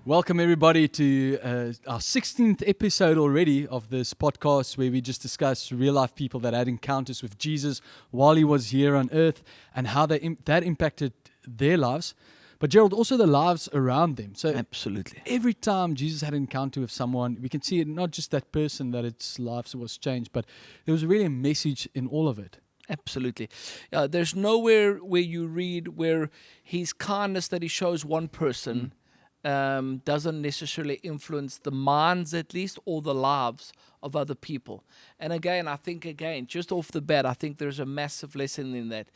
Welcome everybody to our 16th episode already of this podcast where we just discuss real life people that had encounters with Jesus while he was here on earth and how that impacted their lives. But Gerald, also the lives around them. So absolutely, every time Jesus had an encounter with someone, we can see it, not just that person that its life was changed, but there was really a message in all of it. Absolutely. There's nowhere where you read where his kindness that he shows one person doesn't necessarily influence the minds, at least, or the lives of other people. And again, I think, just off the bat, I think there's a massive lesson in that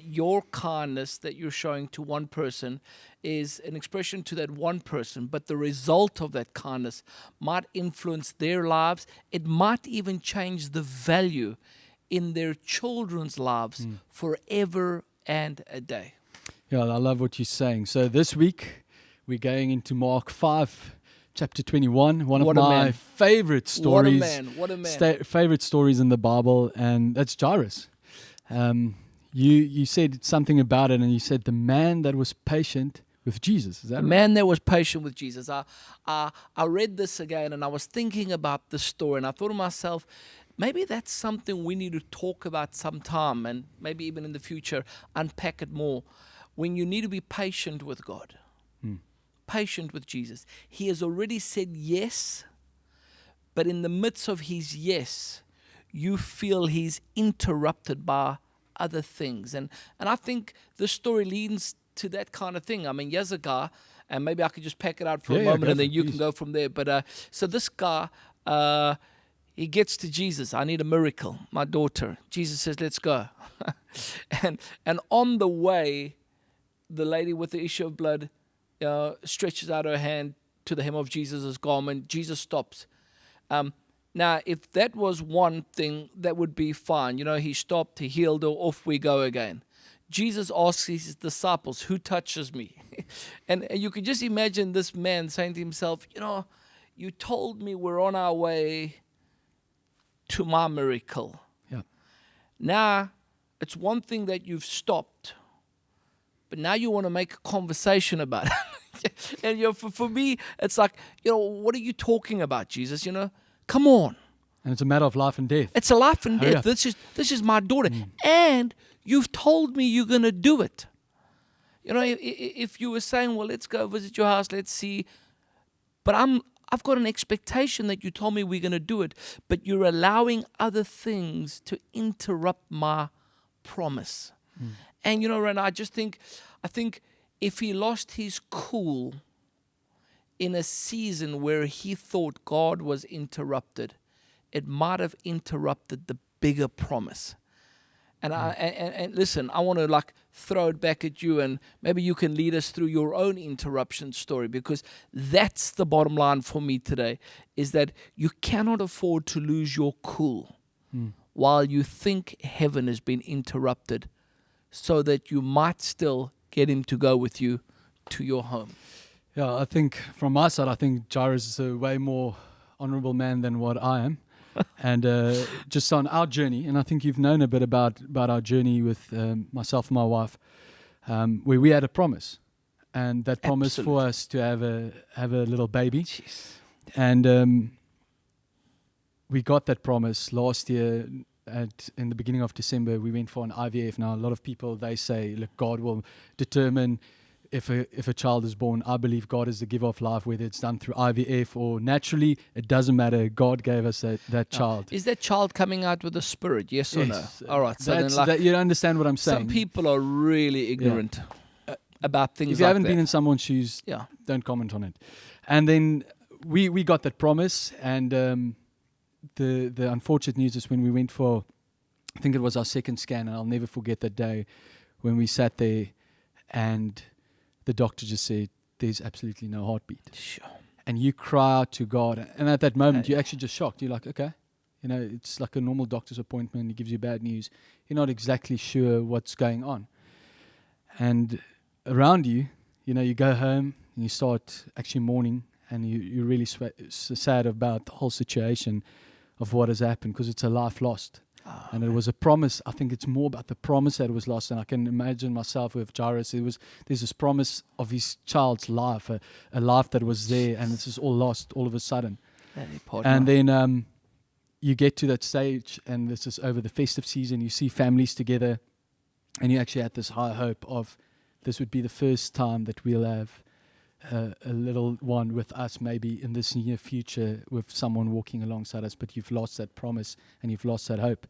your kindness that you're showing to one person is an expression to that one person, but the result of that kindness might influence their lives. It might even change the value in their children's lives forever and a day. Yeah, I love what you're saying. So this week, we're going into Mark 5, chapter 21, one of my favorite stories. What a man. Favorite stories in the Bible, and that's Jairus. You said something about it, and you said the man that was patient with Jesus. Is that right? The man that was patient with Jesus. I read this again, and I was thinking about the story, and I thought to myself, maybe that's something we need to talk about sometime, and maybe even in the future, unpack it more. When you need to be patient with God. Patient with Jesus. He has already said yes, but in the midst of his yes, you feel he's interrupted by other things. And I think this story leads to that kind of thing. I mean, here's a guy, and maybe I could just pack it out for a moment and then you can go from there. But so this guy, he gets to Jesus. I need a miracle, my daughter. Jesus says, let's go. and on the way, the lady with the issue of blood stretches out her hand to the hem of Jesus' garment. Jesus stops. Now, if that was one thing, that would be fine. He stopped, he healed her, off we go again. Jesus asks his disciples, who touches me? and you can just imagine this man saying to himself, you told me we're on our way to my miracle. Yeah. Now, it's one thing that you've stopped, but now you want to make a conversation about it. And for me, it's like, what are you talking about, Jesus? Come on. And it's a matter of life and death. It's a life and death. Yeah. This is my daughter. And you've told me you're going to do it. If you were saying, well, let's go visit your house, let's see. But I've got an expectation that you told me we're going to do it. But you're allowing other things to interrupt my promise. And Ren, I think if he lost his cool in a season where he thought God was interrupted, it might have interrupted the bigger promise. And and listen, I want to throw it back at you, and maybe you can lead us through your own interruption story, because that's the bottom line for me today, is that you cannot afford to lose your cool while you think heaven has been interrupted, so that you might still get him to go with you to your home. Yeah, I think from my side, I think Jairus is a way more honorable man than what I am. And just on our journey, and I think you've known a bit about our journey with myself and my wife, where we had a promise. And that promise for us to have a little baby. Jeez. And we got that promise last year. In the beginning of December, we went for an IVF. Now, a lot of people, they say, look, God will determine if a child is born. I believe God is the giver of life, whether it's done through IVF or naturally. It doesn't matter. God gave us that child. Is that child coming out with a spirit, yes or no? All right. So you understand what I'm saying. Some people are really ignorant about things like that. If you haven't been in someone's shoes, don't comment on it. And then we got that promise, and the unfortunate news is when we went for, I think it was our second scan, and I'll never forget that day when we sat there and the doctor just said, there's absolutely no heartbeat. Sure. And you cry out to God, and at that moment you're actually just shocked. You're like, okay, it's like a normal doctor's appointment. He gives you bad news. You're not exactly sure what's going on. And around you, you go home and you start actually mourning, and you're really sad about the whole situation of what has happened, because it's a life lost. And it was a promise. I think it's more about the promise that was lost. And I can imagine myself with Jairus. There's this promise of his child's life, a life that was there, and this is all lost all of a sudden. And then you get to that stage, and this is over the festive season. You see families together, and you actually had this high hope of this would be the first time that we'll have a little one with us, maybe in this near future, with someone walking alongside us. But you've lost that promise, and you've lost that hope.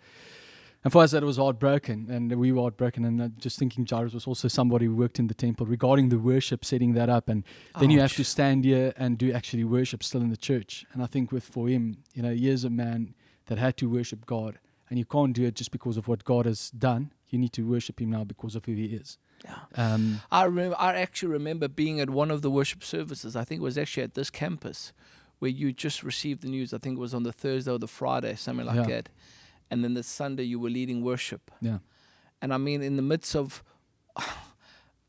And for us, that was heartbroken, and we were heartbroken. And just thinking, Jairus was also somebody who worked in the temple regarding the worship, setting that up. And then you have to stand here and do actually worship still in the church. And I think for him, here's a man that had to worship God, and you can't do it just because of what God has done. You need to worship him now because of who he is. Yeah. I actually remember being at one of the worship services. I think it was actually at this campus where you just received the news. I think it was on the Thursday or the Friday, something like that. And then the Sunday you were leading worship. Yeah. And I mean, in the midst of,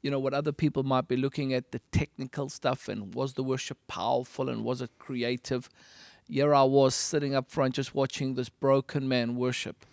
what other people might be looking at, the technical stuff, and was the worship powerful and was it creative? Here I was sitting up front just watching this broken man worship.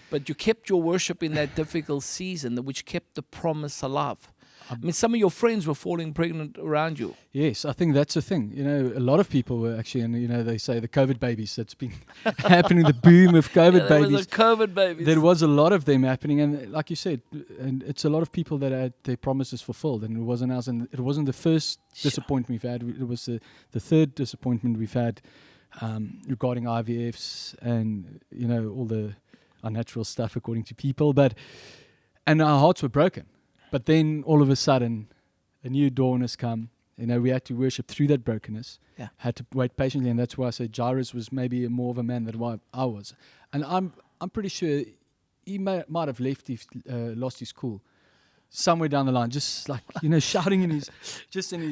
But you kept your worship in that difficult season, which kept the promise alive. I mean, some of your friends were falling pregnant around you. Yes, I think that's the thing. A lot of people were actually, and they say the COVID babies, that's been happening, the boom of COVID babies. Was the COVID babies. There was a lot of them happening, and like you said, and it's a lot of people that had their promises fulfilled, and it wasn't us, and it wasn't the first disappointment we've had. It was the third disappointment we've had regarding IVFs and, all the unnatural stuff according to people, and our hearts were broken. But then all of a sudden, a new dawn has come. We had to worship through that brokenness. Yeah. Had to wait patiently, and that's why I say Jairus was maybe more of a man than what I was. And I'm pretty sure he might have lost his cool somewhere down the line, just like shouting in his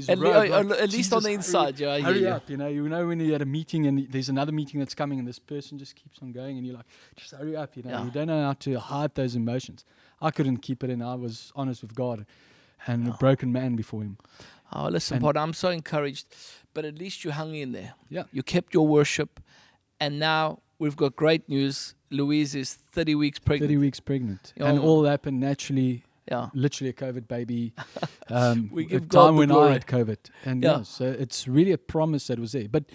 robe. At least on the inside, hurry up! When you had a meeting and there's another meeting that's coming, and this person just keeps on going, and you're like, just hurry up! You don't know how to hide those emotions. I couldn't keep it in. I was honest with God, and a broken man before Him. Oh, listen, Pod, I'm so encouraged. But at least you hung in there. Yeah, you kept your worship, and now we've got great news. Louise is 30 weeks pregnant. 30 weeks pregnant, and all happened naturally. Yeah, literally a COVID baby. We give a God time the when glory. I had COVID, and so it's really a promise that was there. But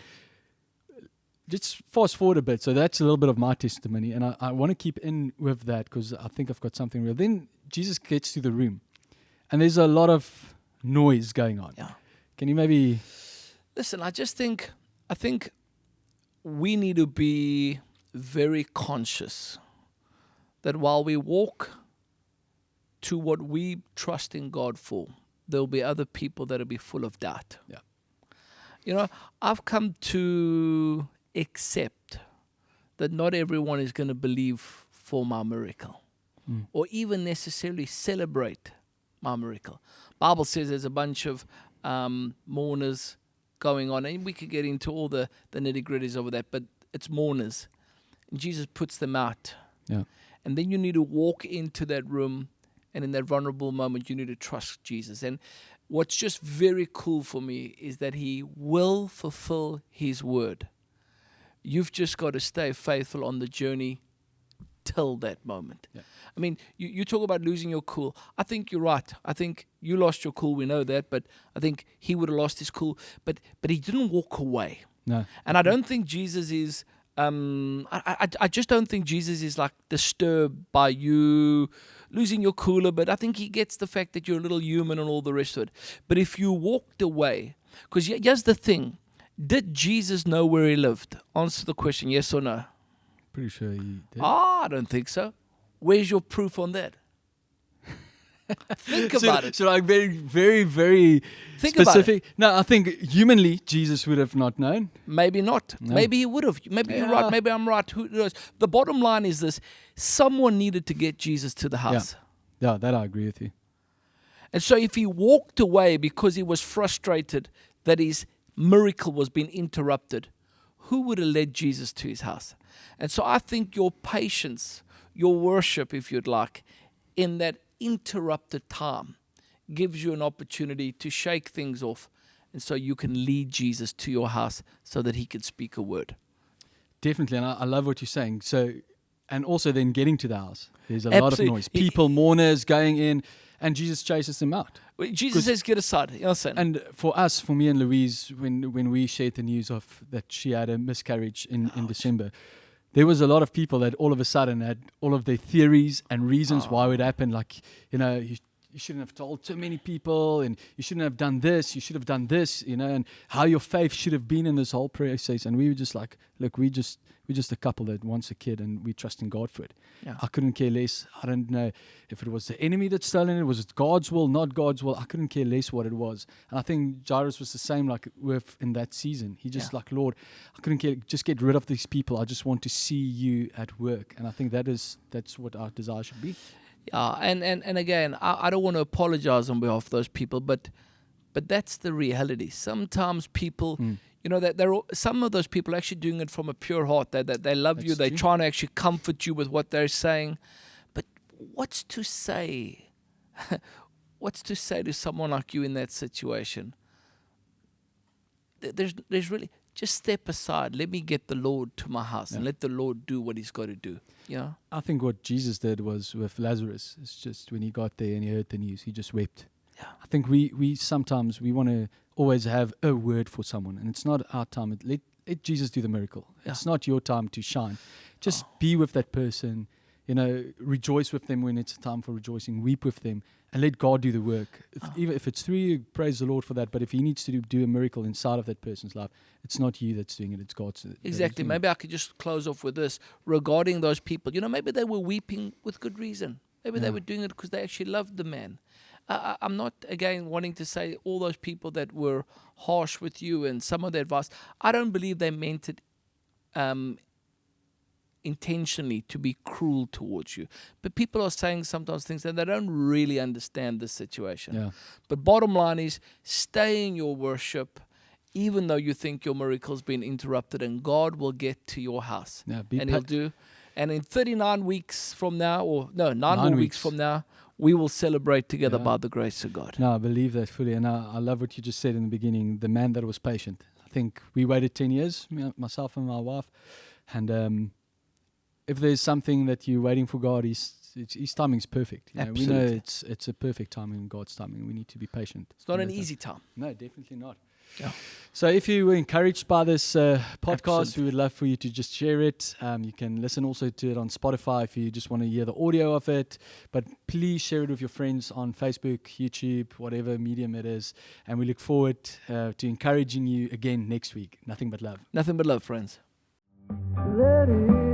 just fast forward a bit. So that's a little bit of my testimony, and I want to keep in with that because I think I've got something real. Then Jesus gets to the room, and there's a lot of noise going on. Yeah, can you maybe listen? I think we need to be very conscious that while we walk to what we trust in God for, there'll be other people that'll be full of doubt. Yeah. I've come to accept that not everyone is going to believe for my miracle or even necessarily celebrate my miracle. Bible says there's a bunch of mourners going on, and we could get into all the nitty-gritties over that, but it's mourners. And Jesus puts them out. Yeah. And then you need to walk into that room, and in that vulnerable moment, you need to trust Jesus. And what's just very cool for me is that He will fulfill His word. You've just got to stay faithful on the journey till that moment. Yeah. I mean, you talk about losing your cool. I think you're right. I think you lost your cool. We know that. But I think he would have lost his cool. But he didn't walk away. No. And I don't think Jesus is... I just don't think Jesus is like disturbed by you losing your cooler, but I think He gets the fact that you're a little human and all the rest of it. But if you walked away, because here's the thing, did Jesus know where He lived? Answer the question, yes or no? Pretty sure He did. I don't think so. Where's your proof on that? Think about it. So like very, very, very specific. No, I think humanly Jesus would have not known. Maybe not. No. Maybe he would have. Maybe you're right. Maybe I'm right. Who knows? The bottom line is this. Someone needed to get Jesus to the house. Yeah, that I agree with you. And so if he walked away because he was frustrated that his miracle was being interrupted, who would have led Jesus to his house? And so I think your patience, your worship, if you'd like, in that interrupted time gives you an opportunity to shake things off, and so you can lead Jesus to your house so that he can speak a word. Definitely, and I love what you're saying. So And also then getting to the house, there's a lot of Absolutely. noise. People, mourners going in, and Jesus chases them out. Jesus says, get aside. You know what I'm saying? And for us, for me and Louise, when we shared the news of that she had a miscarriage in December, there was a lot of people that all of a sudden had all of their theories and reasons why it would happen. Like, you shouldn't have told too many people, and you shouldn't have done this, you should have done this, and how your faith should have been in this whole process. And we were just like, look, we're just a couple that wants a kid, and we trust in God for it. Yeah. I couldn't care less. I don't know if it was the enemy that stolen it, was it God's will, not God's will. I couldn't care less what it was. And I think Jairus was the same, like in that season. He just like, Lord, I couldn't care, just get rid of these people. I just want to see you at work. And I think that's what our desire should be. Yeah, and again, I don't want to apologize on behalf of those people, but that's the reality. Sometimes people, that some of those people are actually doing it from a pure heart. That they love you. They're trying to actually comfort you with what they're saying. But what's to say? What's to say to someone like you in that situation? There's really, just step aside. Let me get the Lord to my house and let the Lord do what He's got to do. Yeah. I think what Jesus did was with Lazarus. It's just when he got there and he heard the news, he just wept. Yeah. I think we sometimes we want to always have a word for someone, and it's not our time. Let Jesus do the miracle. Yeah. It's not your time to shine. Just be with that person. Rejoice with them when it's a time for rejoicing. Weep with them, and let God do the work. Even if it's through you, praise the Lord for that. But if He needs to do a miracle inside of that person's life, it's not you that's doing it, it's God. Exactly. Maybe I could just close off with this regarding those people. Maybe they were weeping with good reason. Maybe they were doing it because they actually loved the man. I'm not, again, wanting to say all those people that were harsh with you and some of their advice, I don't believe they meant it intentionally to be cruel towards you. But people are saying sometimes things that they don't really understand the situation. Yeah. But bottom line is, stay in your worship, even though you think your miracle's been interrupted, and God will get to your house. Yeah, He'll do. And in 39 weeks from now, 9 more weeks from now, we will celebrate together by the grace of God. No, I believe that fully. And I love what you just said in the beginning, the man that was patient. I think we waited 10 years, myself and my wife. And if there's something that you're waiting for God, His timing is perfect. We know it's a perfect timing, God's timing. We need to be patient. It's not an easy time. No, definitely not. Yeah. So if you were encouraged by this podcast, we would love for you to just share it. You can listen also to it on Spotify if you just want to hear the audio of it. But please share it with your friends on Facebook, YouTube, whatever medium it is. And we look forward to encouraging you again next week. Nothing but love. Nothing but love, friends. Let it